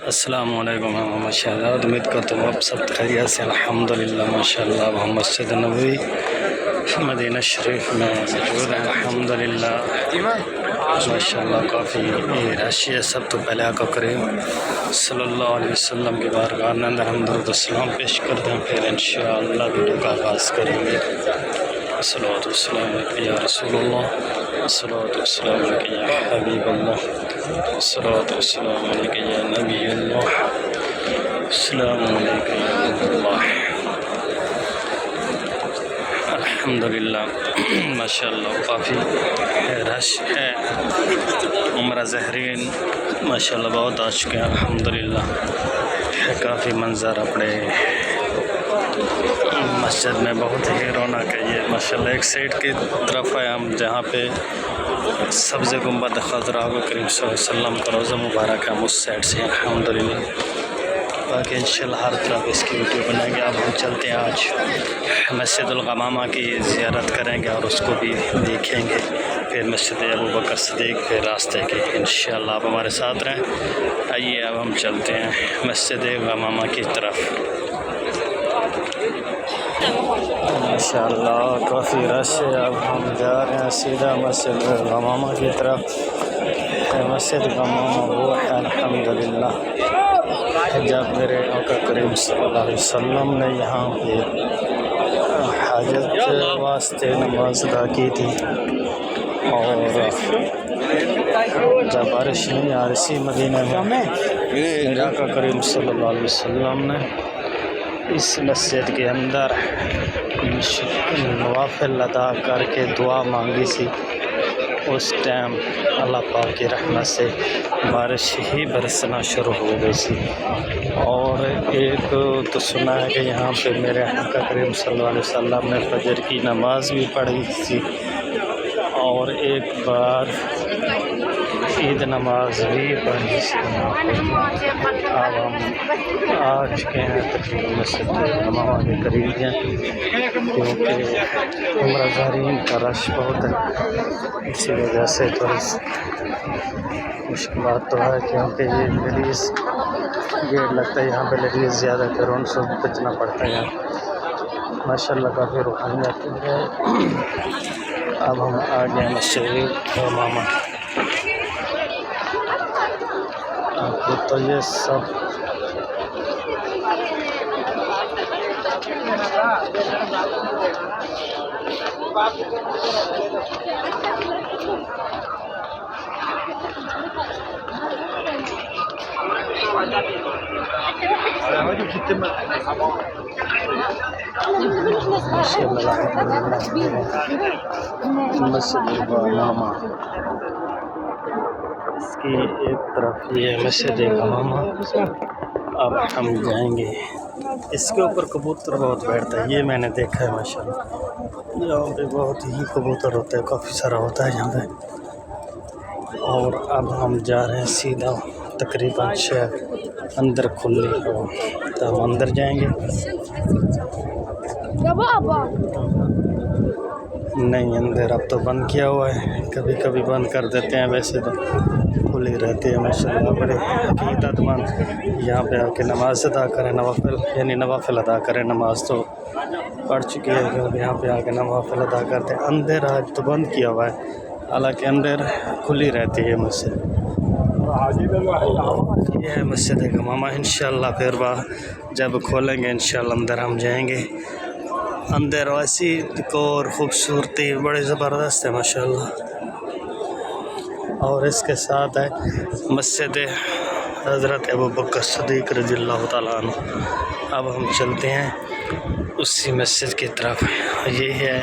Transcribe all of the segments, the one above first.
अस्सलामुअलैकुम मोहम्मद शहजाद, उम्मीद करता हूँ आप सब खैरियत से। अल्हम्दुलिल्लाह माशाअल्लाह हम मस्जिद नबवी मदीना शरीफ में मौजूद हैं। अल्हम्दुलिल्लाह माशाअल्लाह काफ़ी रश है। सब तो पहले आका करीम सल्लल्लाहु अलैहि वसल्लम की बारगाह के अंदर हम दुरूद सलाम पेश करते हैं, फिर इंशाअल्लाह वीडियो का आगाज़ करेंगे। अस्सलातु वस्सलाम या रसूलुल्लाह, अस्सलातु वस्सलाम या हबीबल्लाह, अस्सलातु वस्सलाम या नबीयल्लाह, अस्सलामु अलैकुम या अल्लाह। अल्हम्दुलिल्लाह माशाअल्लाह काफ़ी रश है। उम्रा ज़हरीन माशाअल्लाह बहुत आ चुके हैं। अल्हम्दुलिल्लाह काफ़ी मंज़र अपने मस्जिद में बहुत ही रौनक है। ये माशाअल्लाह एक साइड की तरफ है हम जहाँ पे सब्ज़ गुंबद खज़रा करीम सल्लल्लाहु अलैहि वसल्लम का रोज़ा मुबारक है, हम उस साइड से हैं। अल्हम्दुलिल्लाह बाकी इंशाअल्लाह हर तरफ इसकी वीडियो बनाएंगे। अब हम चलते हैं आज मस्जिदुल गमामा की ज़ियारत करेंगे और उसको भी देखेंगे, फिर मस्जिद अबू बकर सिद्दीक़, फिर रास्ते के इंशाअल्लाह आप हमारे साथ रहें। आइए अब हम चलते हैं मस्जिद गमामा की तरफ। माशाअल्लाह काफ़ी रश है। अब हम जा रहे हैं सीधा मस्जिद गमामा की तरफ। मस्जिद गमामा वो है अल्हम्दुलिल्लाह जब मेरे आका करीम सल्लल्लाहु अलैहि वसल्लम ने यहाँ पे हाजत वास्ते नमाज अदा की थी और जब बारिश नहीं आ रही थी मदीने में, मेरे आका करीम सल्लल्लाहु अलैहि वसल्लम ने इस मस्जिद के अंदर नवाफिल अदा करके दुआ मांगी थी। उस टाइम अल्लाह पाक की रहमत से बारिश ही बरसना शुरू हो गई थी। और एक तो सुना है कि यहाँ पे मेरे आका करीम सल्लल्लाहु अलैहि वसल्लम ने फजर की नमाज भी पढ़ी थी और एक बार ईद नमाज भी पढ़ी थी। अब हम आ चुके हैं तकरीबन मस्जिद गमामा के करीब हैं, क्योंकि उम्रा ज़हरीन का रश बहुत है, इसी वजह से थोड़ी मुश्किल तो है, क्योंकि ये लेडीज़ गेट लगता है यहाँ पे लेडीज़ ज़्यादा फिर उनसे बचना पड़ता है। यहाँ माशाअल्लाह काफ़ी रूहानियत है। अब हम आ गए मस्जिद गमामा। तो ये सब मस्जिद गमामा, इसकी एक तरफ ये मस्जिद गमामा। अब हम जाएंगे, इसके ऊपर कबूतर बहुत बैठता है, ये मैंने देखा है माशाअल्लाह। यहाँ पे बहुत ही कबूतर होता है, काफ़ी सारा होता है यहाँ पे। और अब हम जा रहे हैं सीधा तकरीबन शहर अंदर खुली हो तो हम अंदर जाएंगे। नहीं अंदर अब तो बंद किया हुआ है, कभी कभी बंद कर देते हैं, वैसे तो खुली रहती है माशाअल्लाह। बड़े अक़ीदतमंद यहाँ पे आके नमाज अदा करें, नवाफिल यानी नवाफिल अदा करें। नमाज तो पढ़ चुकी है, क्योंकि यहाँ पे आके नवाफिल अदा करते हैं। अंदर आज तो बंद किया हुआ है, हालांकि अंदर खुली रहती है मस्जिद। ये है मस्जिद गमामा। इंशाअल्लाह फिर वह जब खोलेंगे इंशाअल्लाह अंदर हम जाएंगे। अंदर वैसी और ख़ूबसूरती बड़ी ज़बरदस्त है माशाअल्लाह। और इसके साथ है मस्जिद हज़रत अबू बकर सिद्दीक़ रज़ियल्लाहु ताला अन्हु। अब हम चलते हैं उसी मस्जिद की तरफ। ये है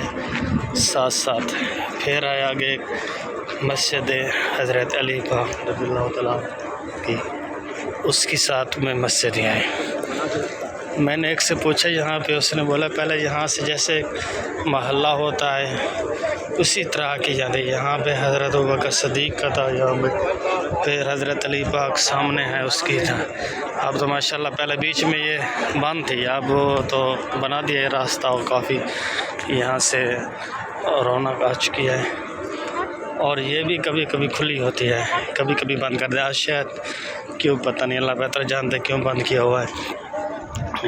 साथ साथ फिर आए आगे मस्जिद हज़रत अली पाक रज़ियल्लाहु ताला की, उसकी साथ में मस्जिद है। मैंने एक से पूछा यहाँ पे, उसने बोला पहले यहाँ से जैसे महल्ला होता है उसी तरह की याद है। यहाँ पे हज़रत अबू बकर सिद्दीक़ का था, यहाँ पे फिर हज़रत अली पाक सामने है उसकी था। अब तो माशाअल्लाह पहले बीच में ये बंद थी, अब तो बना दिया रास्ता और काफ़ी यहाँ से रौनक आ चुकी है। और ये भी कभी कभी खुली होती है, कभी कभी बंद कर दिया। शायद क्यों पता नहीं, अल्लाह बेहतर जानते क्यों बंद किया हुआ है।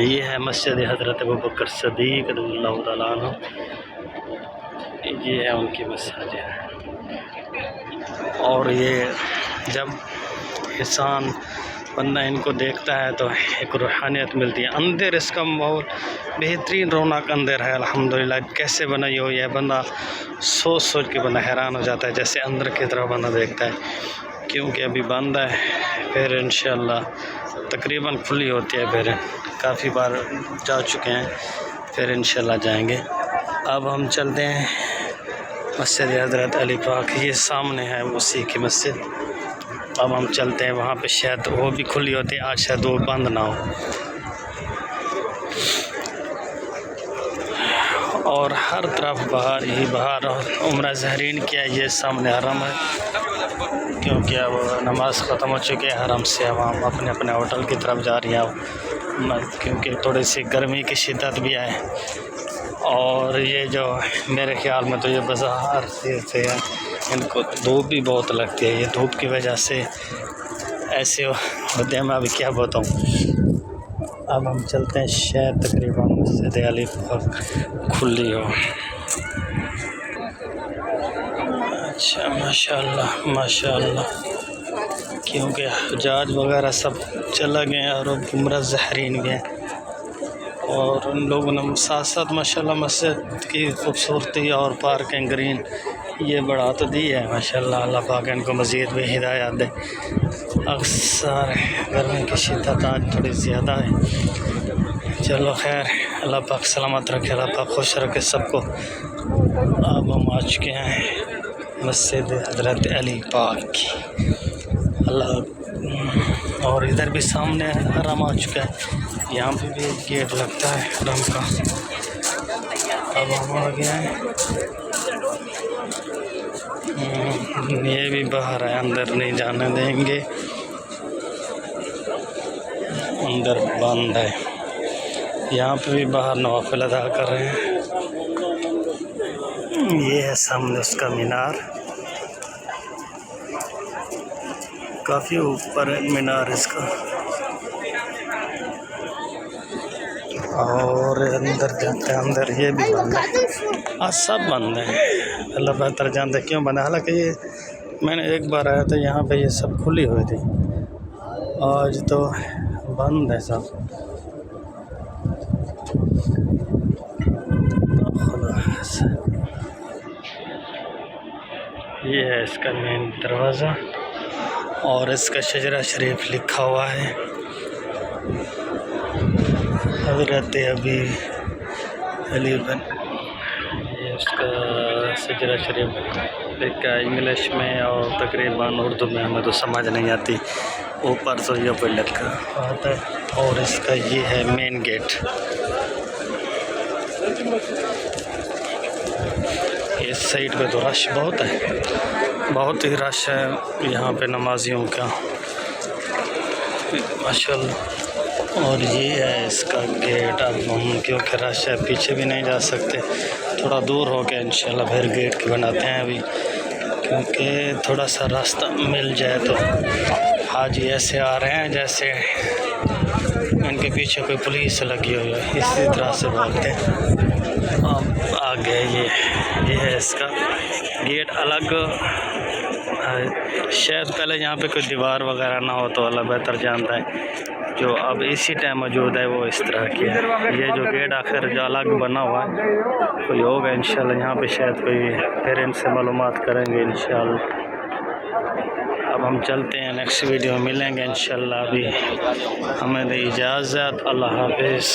ये है मस्जिद हज़रत अबू बकर सिद्दीक़ रज़ियल्लाहु तआला अन्हु, ये है उनकी मस्जिद। और ये जब इंसान बंदा इनको देखता है तो एक रूहानियत मिलती है। अंदर इसका माहौल बेहतरीन, रौनक अंदर है अल्हम्दुलिल्लाह। कैसे बनाई हो यह बंदा सोच सोच के बंदा हैरान हो जाता है, जैसे अंदर की तरफ बंदा देखता है। क्योंकि अभी बंद है, फिर इंशाअल्लाह तकरीबन खुली होती है। फिर काफ़ी बार जा चुके हैं, फिर इंशाअल्लाह जाएंगे। अब हम चलते हैं मस्जिद हज़रत अली पाक, ये सामने है उसी की मस्जिद। अब हम चलते हैं वहाँ पे, शायद वो भी खुली होती है आज, शायद वो बंद ना हो। और हर तरफ बाहर ही बाहर। और उम्रा ज़हरीन किया, ये सामने हरम है, क्योंकि अब नमाज ख़त्म हो चुकी है हरम से। अब हम अपने अपने होटल की तरफ जा रही हैं, क्योंकि थोड़ी सी गर्मी की शिद्दत भी है। और ये जो मेरे ख्याल में तो ये बाज़ार से है, इनको धूप भी बहुत लगती है। ये धूप की वजह से ऐसे होते हैं, मैं अभी क्या बताऊँ। अब हम चलते हैं, शायद तकरीबन मस्जिद अली पाक खुली हो। अच्छा, माशाअल्लाह माशाअल्लाह, क्योंकि हजाज वगैरह सब चला गए और उम्रा ज़हरीन भी हैं। और उन लोगों ने साथ साथ माशाअल्लाह मस्जिद की खूबसूरती और पार्किंग ग्रीन ये बढ़ा तो दी है माशाअल्लाह। अल्लाह पाक इनको मज़ीद भी हिदायत दे। अक्सर गर्मी की शिद्दत आज थोड़ी ज़्यादा है। चलो खैर, अल्लाह पाक सलामत रखे, अल्लाह पाक खुश रखे सबको। अब हम आ चुके हैं मस्जिद हज़रत अली पाक की, अल्लाह। और इधर भी सामने हरम आ चुका है, यहाँ पे भी एक गेट लगता है हरम का। अब हम आ गए हैं, ये भी बाहर है, अंदर नहीं जाने देंगे, अंदर बंद है। यहाँ पे भी बाहर नवाफिल अदा कर रहे हैं। ये है सामने उसका मीनार, काफ़ी ऊपर है मीनार इसका। और अंदर जाते हैं, अंदर ये भी बंद है, आज सब बंद है। अल्लाह बेहतर जानते क्यों बंद है। हालांकि ये मैंने एक बार आया था यहाँ पे, ये सब खुली हुई थी, आज तो बंद है सब। ये है इसका मेन दरवाज़ा, और इसका शजरा शरीफ लिखा हुआ है हज़रत अबी अली बन। ये उसका शजरा शरीफ लिखा है इंग्लिश में, और तकरीबन उर्दू में हमें तो समझ नहीं आती। ऊपर तो ये पर लिखा आता है। और इसका ये है मेन गेट। इस साइड पे तो रश बहुत है, बहुत ही रश है यहाँ पे नमाजियों का माशाअल्लाह। और ये है इसका गेट। अब हम क्योंकि रश है पीछे भी नहीं जा सकते, थोड़ा दूर हो के इंशाल्लाह फिर गेट के बनाते हैं अभी, क्योंकि थोड़ा सा रास्ता मिल जाए। तो हाजी ऐसे आ रहे हैं जैसे इनके पीछे कोई पुलिस लगी हुई है, इसी तरह से भागते हैं। अब आ गए, ये है इसका गेट अलग है। शायद पहले यहाँ पे कोई दीवार वगैरह ना हो, तो अल्लाह बेहतर जानता है। जो अब इसी टाइम मौजूद है वो इस तरह की है। ये जो गेट आखिर जो अलग बना हुआ है, कोई होगा इंशाल्लाह यहाँ पे, शायद कोई फिर इनसे मालूमात करेंगे इंशाल्लाह। अब हम चलते हैं, नेक्स्ट वीडियो में मिलेंगे इंशाल्लाह। अभी हमें दे इजाज़त, अल्लाह हाफ़िज़।